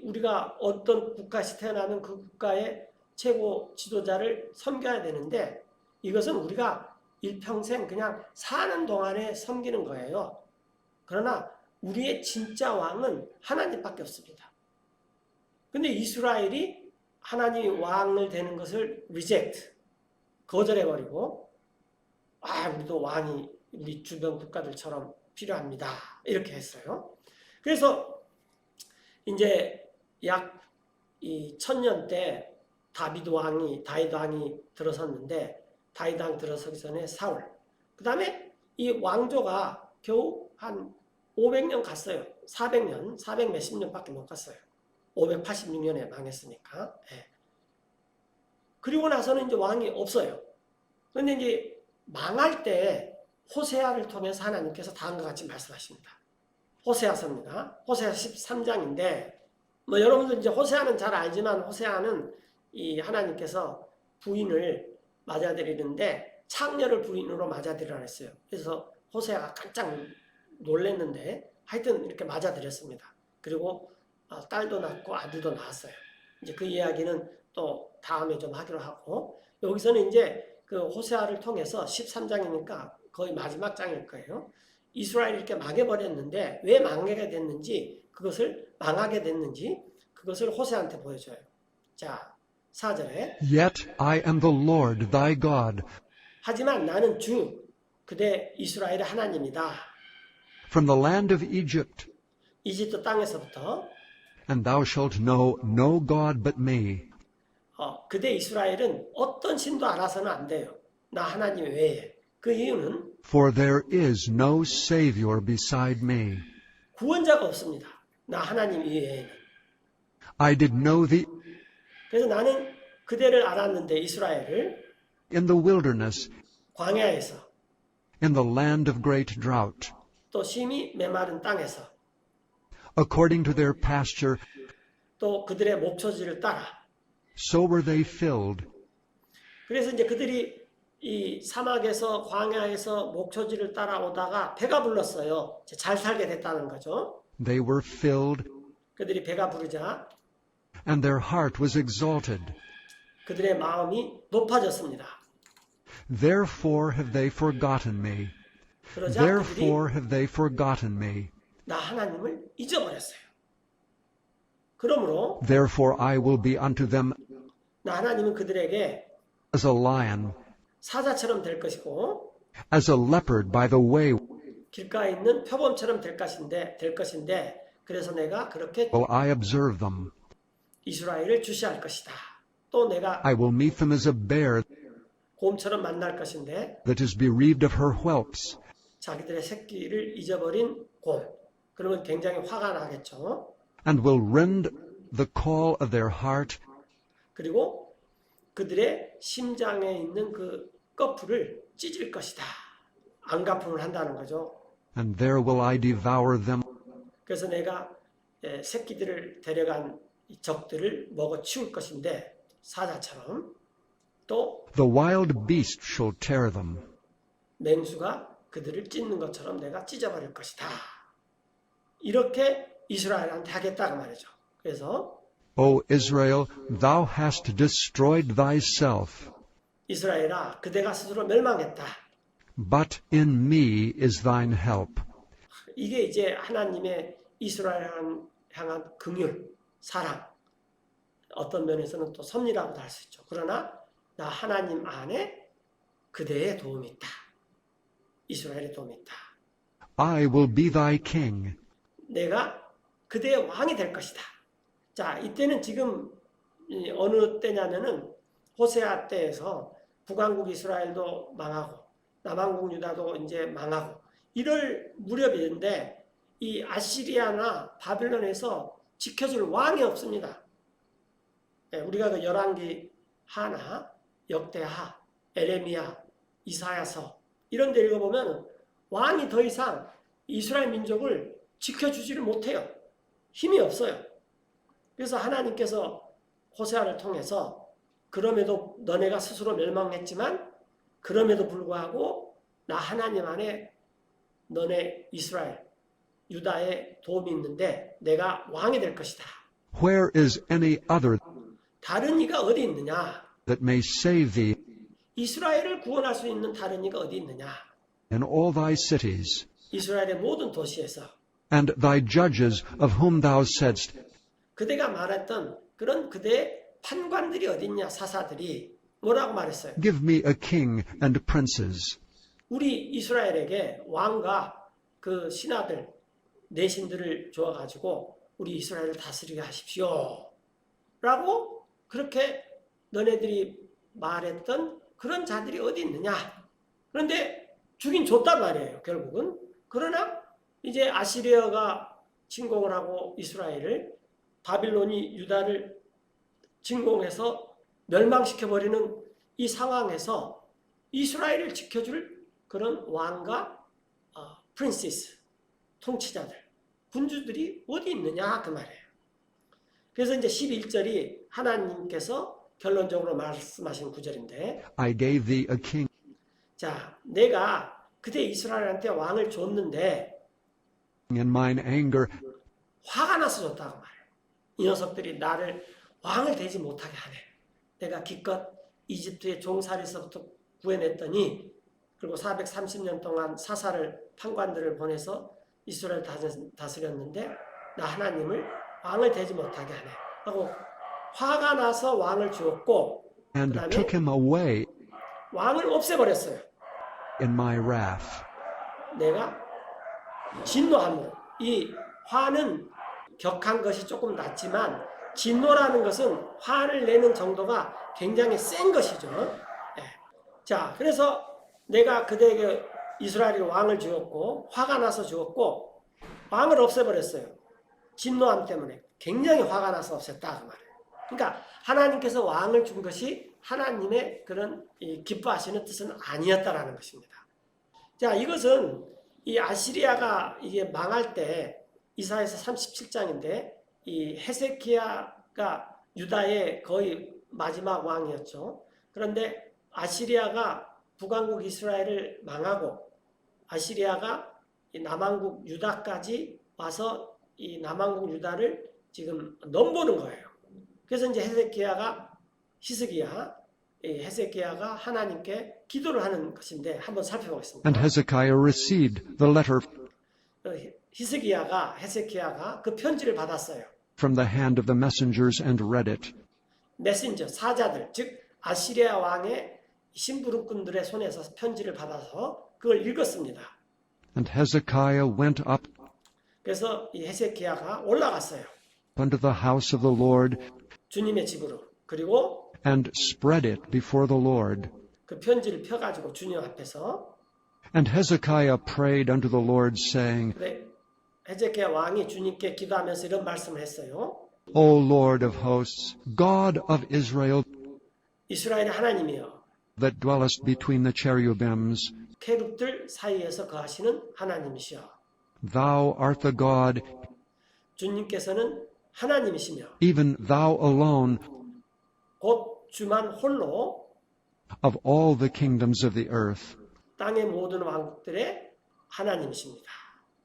우리가 어떤 국가에서 태어나면 그 국가의 최고 지도자를 섬겨야 되는데 이것은 우리가 일평생 그냥 사는 동안에 섬기는 거예요. 그러나 우리의 진짜 왕은 하나님밖에 없습니다. 근데 이스라엘이 하나님이 왕을 되는 것을 reject, 거절해버리고 우리도 왕이 우리 주변 국가들처럼 필요합니다. 이렇게 했어요. 그래서 이제 약 1000년 때 다윗 왕이 들어섰는데 다윗 왕 들어서기 전에 사울, 그 다음에 이 왕조가 겨우 한 500년 갔어요. 400년, 400 몇십 년밖에 못 갔어요. 586년에 망했으니까. 그리고 나서는 이제 왕이 없어요. 그런데 이제 망할 때 호세아를 통해서 하나님께서 다음과 같이 말씀하십니다. 호세아서입니다. 호세아 13장인데 뭐 여러분들 이제 호세아는 잘 알지만 호세아는 이 하나님께서 부인을 맞아들이는데 창녀를 부인으로 맞아들이라 했어요. 그래서 호세아가 깜짝 놀랐는데 하여튼 이렇게 맞아들였습니다. 그리고 딸도 낳고 아들도 낳았어요. 이제 그 이야기는 또 다음에 좀 하기로 하고, 여기서는 이제 그 호세아를 통해서 13장이니까 거의 마지막 장일 거예요. 이스라엘이 이렇게 망해버렸는데 왜 망하게 됐는지, 그것을 망하게 됐는지 그것을 호세아한테 보여줘요. 자, 4절에 Yet I am the Lord thy God. 하지만 나는 주 그대 이스라엘의 하나님이다. From the land of Egypt, 이집트 땅에서부터 and thou shalt know no God but me. 그대 이스라엘은 어떤 신도 알아서는 안 돼요. 나 하나님 외에. 그 이유는 For there is no Savior beside me. 구원자가 없습니다. 나 하나님 이외에는. I did know thee 그래서 나는 그대를 알았는데 이스라엘을 in the wilderness, 광야에서 in the land of great drought. 또 심히 메마른 땅에서 According to their pasture, 또 그들의 목초지를 따라. so were they filled. 그래서 이제 그들이 이 사막에서 광야에서 목초지를 따라오다가 배가 불렀어요. 이제 잘 살게 됐다는 거죠. They were filled, 그들이 배가 부르자 and their heart was exalted. 그들의 마음이 높아졌습니다. Therefore have they forgotten me. 그러자 그들이 Therefore have they forgotten me. 나 하나님을 잊어버렸어요. 그러므로 Therefore I will be unto them 나 하나님은 그들에게 as a lion, 사자처럼 될 것이고 as a leopard by the way 길가에 있는 표범처럼 될 것인데 그래서 내가 그렇게 will I observe them. 이스라엘을 주시할 것이다. 또 내가 I will meet them as a bear 곰처럼 만날 것인데 that is bereaved of her whelps. 자기들의 새끼를 잊어버린 곰. 그러면 굉장히 화가 나겠죠. And will rend the call of their heart, 그리고 그들의 심장에 있는 그 꺼풀을 찢을 것이다. 안가품을 한다는 거죠. and there will I devour them. 그래서 내가 새끼들을 데려간 이 적들을 먹어 치울 것인데 사자처럼 또 The wild beast shall tear them. 맹수가 그들을 찢는 것처럼 내가 찢어버릴 것이다. 이렇게 이스라엘한테 하겠다고 말이죠. 그래서 O Israel, thou hast destroyed thyself, 이스라엘아 그대가 스스로 멸망했다. but in me is thine help. 이게 이제 하나님의 이스라엘 향한 긍휼, 사랑, 어떤 면에서는 또 섭리라고도 할 수 있죠. 그러나 나 하나님 안에 그대의 도움이 있다. 이스라엘의 도움이 있다. I will be thy king. 내가 그대의 왕이 될 것이다. 자, 이때는 지금 어느 때냐면은 호세아 때에서 북왕국 이스라엘도 망하고 남왕국 유다도 이제 망하고 이럴 무렵인데 이 아시리아나 바빌론에서 지켜줄 왕이 없습니다. 우리가 그 열왕기 하나, 역대하, 에레미야, 이사야서 이런 데 읽어보면 왕이 더 이상 이스라엘 민족을 지켜주지를 못해요. 힘이 없어요. 그래서 하나님께서 호세아를 통해서 그럼에도 너네가 스스로 멸망했지만 그럼에도 불구하고 나 하나님 안에 너네 이스라엘, 유다의 도움이 있는데 내가 왕이 될 것이다. Where is any other 다른 이가 어디 있느냐? that may save thee 이스라엘을 구원할 수 있는 다른 이가 어디 있느냐? in all thy cities, 이스라엘의 모든 도시에서 and thy judges of whom thou saidst, 그대가 말했던 그런 그대의 판관들이 어디 있냐? 사사들이 뭐라고 말했어요? give me a king and princes. 우리 이스라엘에게 왕과 그 신하들, 내신들을 주어가지고 우리 이스라엘을 다스리게 하십시오. 라고 그렇게 너네들이 말했던 그런 자들이 어디 있느냐. 그런데 주긴 줬단 말이에요. 결국은. 그러나 이제 아시리아가 침공을 하고 이스라엘을 바빌론이 유다를 침공해서 멸망시켜버리는 이 상황에서 이스라엘을 지켜줄 그런 왕과 프린세스, 통치자들, 군주들이 어디 있느냐 그 말이에요. 그래서 이제 11절이 하나님께서 결론적으로 말씀하신 구절인데 I gave thee a king 자, 내가 그대 이스라엘한테 왕을 줬는데 in mine anger, 화가 나서 줬다고 말해요. 이 녀석들이 나를 왕을 되지 못하게 하네. 내가 기껏 이집트의 종살이서부터 구해냈더니 그리고 430년 동안 사사를 판관들을 보내서 이스라엘 다스렸는데 나 하나님을 왕을 되지 못하게 하네 하고 화가 나서 왕을 주었고 and 그다음에 took him away 왕을 없애버렸어요. in my wrath. 내가 진노함으로. 이 화는 격한 것이 조금 낮지만 진노라는 것은 화를 내는 정도가 굉장히 센 것이죠. 예. 자, 그래서 내가 그대에게 이스라엘이 왕을 주었고 화가 나서 주었고 왕을 없애버렸어요. 진노함 때문에 굉장히 화가 나서 없앴다 그 말이에요. 그러니까 하나님께서 왕을 준 것이 하나님의 그런 기뻐하시는 뜻은 아니었다라는 것입니다. 자, 이것은 이 아시리아가 이게 망할 때 이사야서 37장인데 이 헤세키야가 유다의 거의 마지막 왕이었죠. 그런데 아시리아가 북왕국 이스라엘을 망하고 아시리아가 이 남왕국 유다까지 와서 이 남왕국 유다를 지금 넘보는 거예요. 그래서 이제 헤세키야가 하나님께 기도를 하는 것인데 한번 살펴보겠습니다. And Hezekiah received the letter 헤세키야가 그 편지를 받았어요. from the hand of the messengers and read it. 메신저, 사자들, 즉 아시리아 왕의 심부름꾼들의 손에서 편지를 받아서 그걸 읽었습니다. And Hezekiah went up 그래서 이 헤세키야가 올라갔어요. unto the house of the Lord 주님의 집으로. 그리고 and spread it before the Lord. 그 편지를 펴가지고 주님 앞에서 And Hezekiah prayed unto the Lord, saying, 그래, 헤세키야 왕이 주님께 기도하면서 이런 말씀을 했어요. O Lord of hosts, God of Israel, 이스라엘의 하나님이여 that dwellest between the cherubims, 케룹들 사이에서 거하시는 하나님이시여. thou art the God, 주님께서는 하나님이시며 even thou alone, 곧 주만 홀로 of all the kingdoms of the earth. 땅의 모든 왕국들의 하나님이십니다.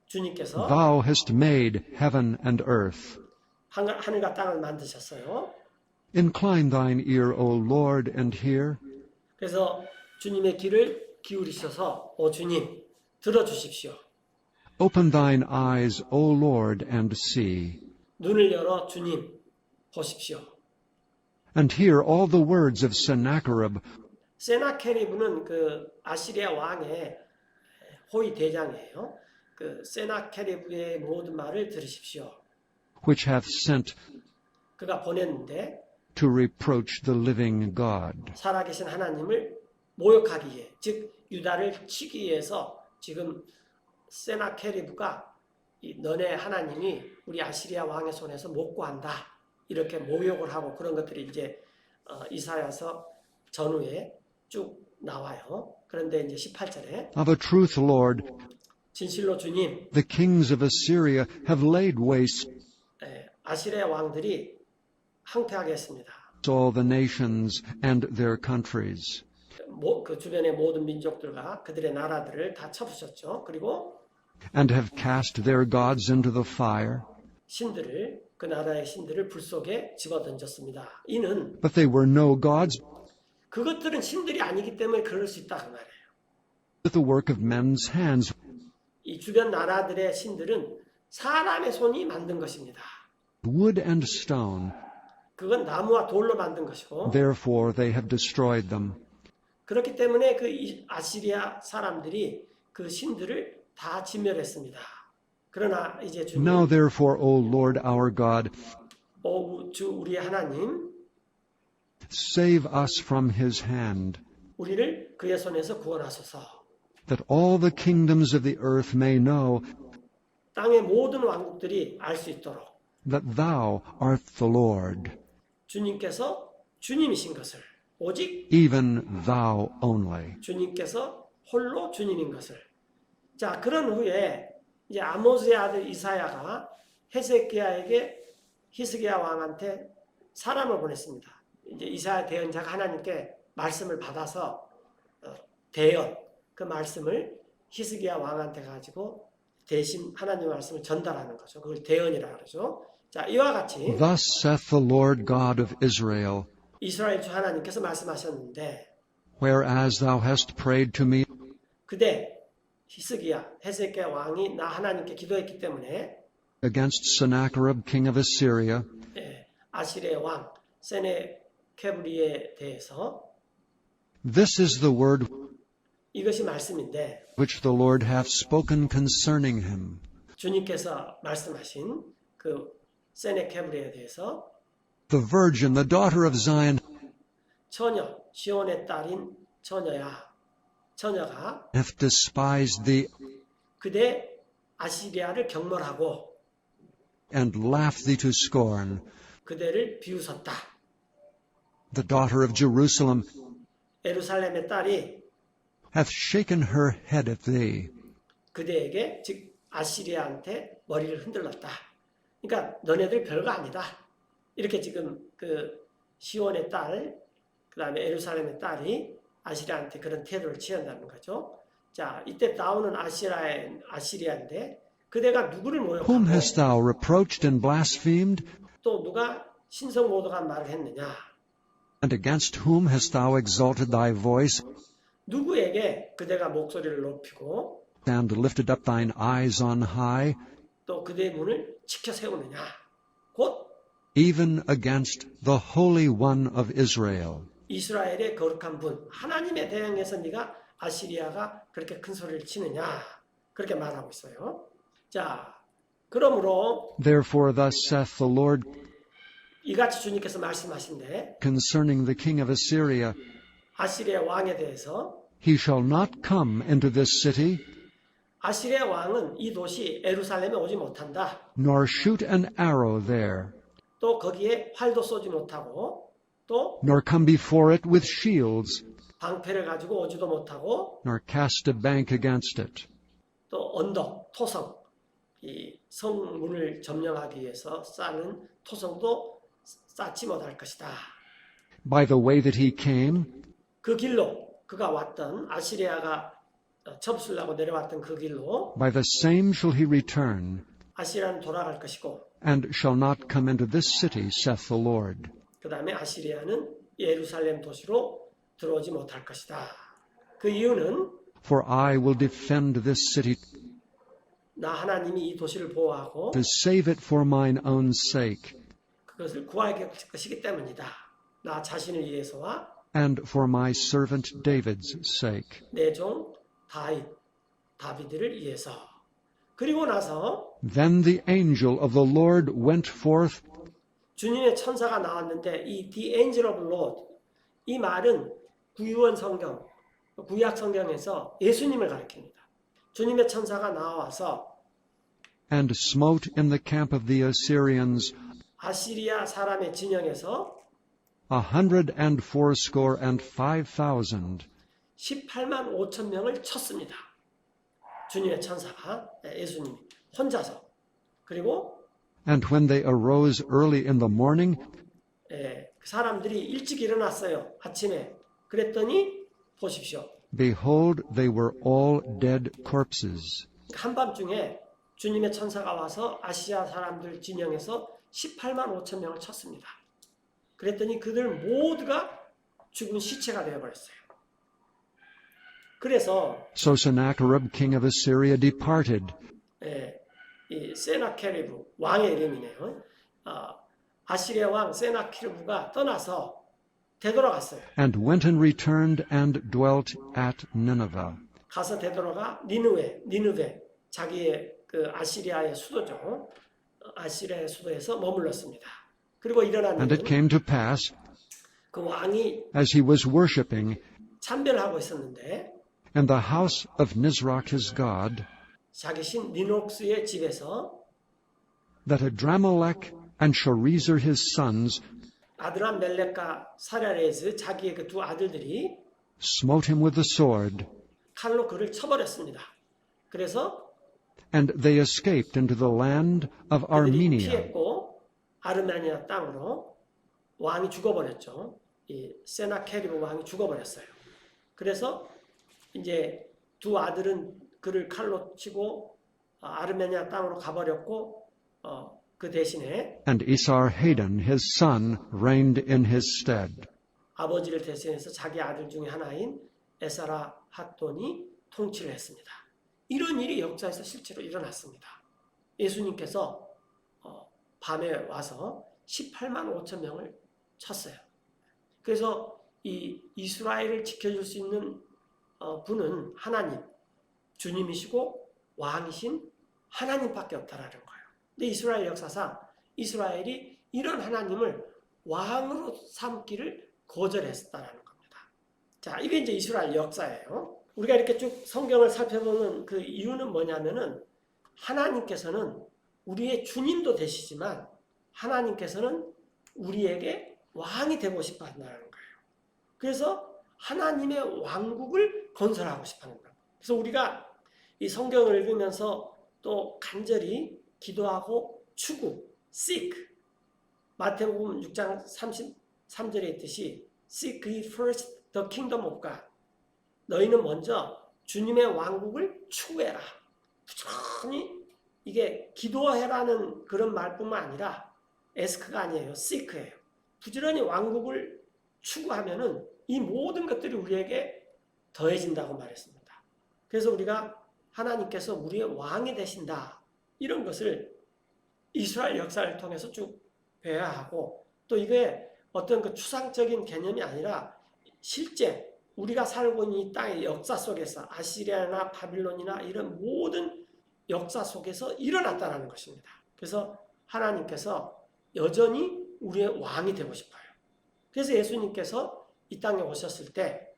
주님께서 Thou hast made heaven and earth. 하늘과 땅을 만드셨어요. Incline thine ear, O Lord, and hear. 그래서 주님의 귀를 기울이셔서 오 주님 들어주십시오. Open thine eyes, O Lord, and see. 눈을 열어 주님 보십시오. And hear all the words of Sennacherib, 세나케리브는 그 아시리아 왕의 호위 대장이에요. 그 세나케리브의 모든 말을 들으십시오. which hath sent 그가 보냈는데 to reproach the living God. 살아계신 하나님을 모욕하기 위해, 즉 유다를 치기 위해서 지금 세나케리브가 너네 하나님이 우리 아시리아 왕의 손에서 못 구한다 이렇게 모욕을 하고 그런 것들이 이제 이사야서 전후에 쭉 나와요. 그런데 이제 18절에 Of a truth, Lord, 진실로 주님, the kings of Assyria have laid waste 아시리아 왕들이 항폐하게 했습니다. all the nations and their countries. 그 주변의 모든 민족들과 그들의 나라들을 다 쳐부셨죠. 그리고 And have cast their gods into the fire. 그 나라의 신들을 불 속에 집어던졌습니다. 이는 But they were no gods, 그것들은 신들이 아니기 때문에 그럴 수 있다 그 말이에요. but the work of men's hands. 이 주변 나라들의 신들은 사람의 손이 만든 것입니다. Wood and stone, 그건 나무와 돌로 만든 것이고 therefore they have destroyed them. 그렇기 때문에 그 아시리아 사람들이 그 신들을 다 진멸했습니다. 그러나 이제 주님, Now therefore, O Lord our God, 주 우리의 하나님, save us from his hand, 우리를 그의 손에서 구원하소서. that all the kingdoms of the earth may know 땅의 모든 왕국들이 알 수 있도록 that thou art the Lord, 주님께서 주님이신 것을, 오직 even thou only. 주님께서 홀로 주님인 것을. 자, 그런 후에 이제 아모스의 아들 이사야가 헤세키야에게 히스기야 왕한테 사람을 보냈습니다. 이제 이사야 대언자가 하나님께 말씀을 받아서 대언, 그 말씀을 히스기야 왕한테 가지고 대신 하나님의 말씀을 전달하는 거죠. 그걸 대언이라고 그러죠. 자, 이와 같이 Thus saith the Lord God of Israel, 이스라엘 주 하나님께서 말씀하셨는데 whereas thou hast prayed to me 그대 히스기야 헤세ki야 왕이 나 하나님께 기도했기 때문에 against Sennacherib king of Assyria, 아시리의 왕 세네케브리에 대해서 this is the word 이것이 말씀인데 which the Lord hath spoken concerning him. 주님께서 말씀하신 그 세네케브리에 대해서 The virgin, the daughter of Zion, 처녀 시온의 딸인 처녀가 hath despised thee 그대 아시리아를 경멸하고 and laughed thee to scorn. 그대를 비웃었다. The daughter of Jerusalem 예루살렘의 딸이 hath shaken her head at thee. 그대에게 즉 아시리아한테 머리를 흔들렀다. 그러니까 너네들 별거 아니다. 이렇게 지금 그 시온의 딸, 그다음에 예루살렘의 딸이 아시리아한테 그런 태도를 취한다는 거죠. 자, 이때 나오는 아시리아인데 그대가 누구를 모욕하고 Whom hast thou reproached and blasphemed? 또 누가 신성모독한 말을 했느냐? And against whom hast thou exalted thy voice 누구에게 그대가 목소리를 높이고 and lifted up thine eyes on high? 또 그대의 문을 지켜 세우느냐? 곧 Even against the Holy One of Israel. 이스라엘의 거룩한 분, 하나님에 대항해서 네가 아시리아가 그렇게 큰 소리를 치느냐? 그렇게 말하고 있어요. 자, 그러므로 Therefore thus saith the Lord 이같이 주님께서 말씀하신데 concerning the king of Assyria, 아시리아 왕에 대해서 he shall not come into this city, 아시리아 왕은 이 도시 예루살렘에 오지 못한다. nor shoot an arrow there, 또 거기에 활도 쏘지 못하고 또 nor come before it with shields, 방패를 가지고 오지도 못하고 nor cast a bank against it. 또 언덕, 토성, 이 성문을 점령하기 위해서 쌓는 토성도 쌓지 못할 것이다. By the way that he came, 그 길로 그가 왔던 아시리아가 접수를 하고 내려왔던 그 길로 by the same shall he return, 아시리아는 돌아갈 것이고 and shall not come into this city, saith the Lord. 그 다음에 아시리아는 예루살렘 도시로 들어오지 못할 것이다. 그 이유는 For I will defend this city 나 하나님이 이 도시를 보호하고 to save it for mine own sake, 그것을 구할 것이기 때문이다. 나 자신을 위해서와 and for my servant David's sake. 내 종 다비드를 위해서. 그리고 나서 Then the angel of the Lord went forth 주님의 천사가 나왔는데 이 The Angel of Lord 이 말은 구유원 성경, 구약 성경에서 예수님을 가리킵니다. 주님의 천사가 나와서 and smote in the camp of the Assyrians 아시리아 사람의 진영에서 185,500. 18만 5천 명을 쳤습니다. 주님의 천사가 예수님이 혼자서. 그리고 And when they arose early in the morning, 그 사람들이 일찍 일어났어요. 아침에. 그랬더니 보십시오. behold, they were all dead corpses. 한밤중에 주님의 천사가 와서 아시아 사람들 진영에서 18만 5천 명을 쳤습니다. 그랬더니 그들 모두가 죽은 시체가 되어버렸어요. 그래서 So Sennacherib king of Assyria departed, 이 세나케리브 왕의 이름이네요. 아시리아 왕 세나케리브가 떠나서 되돌아갔어요. and went and returned and dwelt at Nineveh. 가서 되돌아가 니느웨 자기의 그 아시리아의 수도죠. 아시리아의 수도에서 머물렀습니다. 그리고 일어난 And it 일은 came to pass, 그 왕이 as he was worshipping 참배를 하고 있었는데 in the house of Nisroch his god, 자기 신 니녹스의 집에서 that Adramelech and Sharezer his sons 아드람 멜렉과 사랴레즈 자기의 그 두 아들들이 smote him with the sword, 칼로 그를 쳐버렸습니다. 그래서 and they escaped into the land of 그들이 Armenia. 피했고 아르메니아 땅으로 왕이 죽어버렸죠. 이 세나케리브 왕이 죽어버렸어요. 그래서 이제 두 아들은 그를 칼로 치고 아르메니아 땅으로 가버렸고 그 대신에 and Esarhaddon his son reigned in his stead. 아버지를 대신해서 자기 아들 중에 하나인 에사라 핫돈이 통치를 했습니다. 이런 일이 역사에서 실제로 일어났습니다. 예수님께서 밤에 와서 18만 5천 명을 쳤어요. 그래서 이 이스라엘을 지켜줄 수 있는 분은 하나님, 주님이시고 왕이신 하나님밖에 없다라는 거예요. 근데 이스라엘 역사상 이스라엘이 이런 하나님을 왕으로 삼기를 거절했다라는 겁니다. 자, 이게 이제 이스라엘 역사예요. 우리가 이렇게 쭉 성경을 살펴보는 그 이유는 뭐냐면은 하나님께서는 우리의 주님도 되시지만 하나님께서는 우리에게 왕이 되고 싶어 한다는 거예요. 그래서 하나님의 왕국을 건설하고 싶어 하는 거예요. 그래서 우리가 이 성경을 읽으면서 또 간절히 기도하고 추구, seek. 마태복음 6장 33절에 있듯이 seek ye first the kingdom of God. 너희는 먼저 주님의 왕국을 추구해라. 부지런히 이게 기도해라는 그런 말뿐만 아니라 ask가 아니에요. seek예요. 부지런히 왕국을 추구하면은 이 모든 것들이 우리에게 더해진다고 말했습니다. 그래서 우리가 하나님께서 우리의 왕이 되신다. 이런 것을 이스라엘 역사를 통해서 쭉 배워야 하고 또 이게 어떤 그 추상적인 개념이 아니라 실제 우리가 살고 있는 이 땅의 역사 속에서 아시리아나 바빌론이나 이런 모든 역사 속에서 일어났다는 것입니다. 그래서 하나님께서 여전히 우리의 왕이 되고 싶어요. 그래서 예수님께서 이 땅에 오셨을 때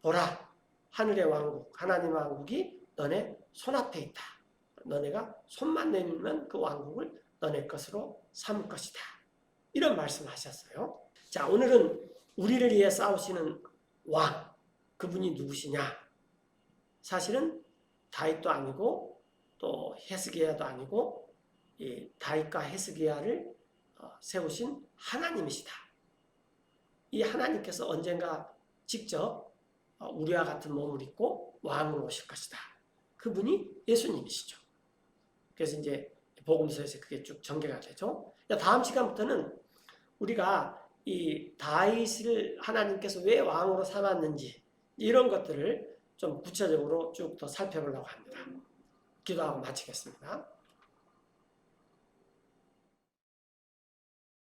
보라 하늘의 왕국 하나님의 왕국이 너네 손앞에 있다. 너네가 손만 내밀면 그 왕국을 너네 것으로 삼을 것이다. 이런 말씀을 하셨어요. 자, 오늘은 우리를 위해 싸우시는 왕 그분이 누구시냐? 사실은 다윗도 아니고 또 헤스기야도 아니고 이 다윗과 헤스기야를 세우신 하나님이시다. 이 하나님께서 언젠가 직접 우리와 같은 몸을 입고 왕으로 오실 것이다. 그분이 예수님이시죠. 그래서 이제 복음서에서 그게 쭉 전개가 되죠. 다음 시간부터는 우리가 이 다윗을 하나님께서 왜 왕으로 삼았는지 이런 것들을 좀 구체적으로 쭉 더 살펴보려고 합니다. 기도하고 마치겠습니다.